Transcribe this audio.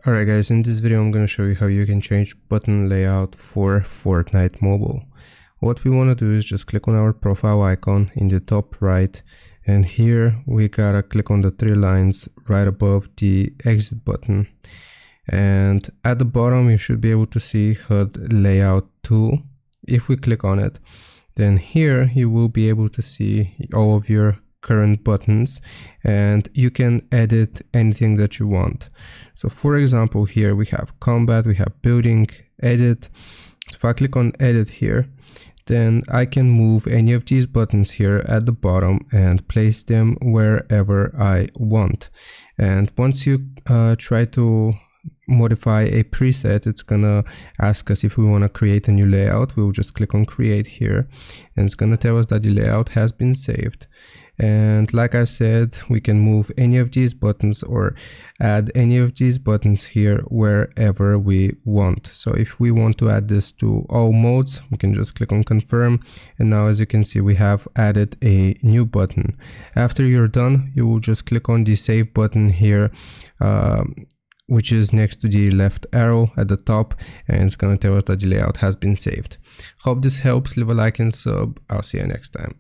Alright guys, in this video I'm going to show you how you can change button layout for Fortnite mobile. What we want to do is just click on our profile icon in the top right, and here we gotta click on the three lines right above the exit button, and at the bottom you should be able to see HUD layout tool. If we click on it, then here you will be able to see all of your current buttons, and you can edit anything that you want. So for example, here we have combat, we have building, edit. So if I click on edit here, then I can move any of these buttons here at the bottom and place them wherever I want. And once you try to modify a preset, it's gonna ask us if we want to create a new layout. We'll just click on create here, and it's gonna tell us that the layout has been saved. And like I said, we can move any of these buttons or add any of these buttons here wherever we want. So if we want to add this to all modes, we can just click on confirm, and now as you can see we have added a new button. After you're done, you will just click on the save button here, which is next to the left arrow at the top, and it's going to tell us that the layout has been saved. Hope this helps. Leave a like and sub. I'll see you next time.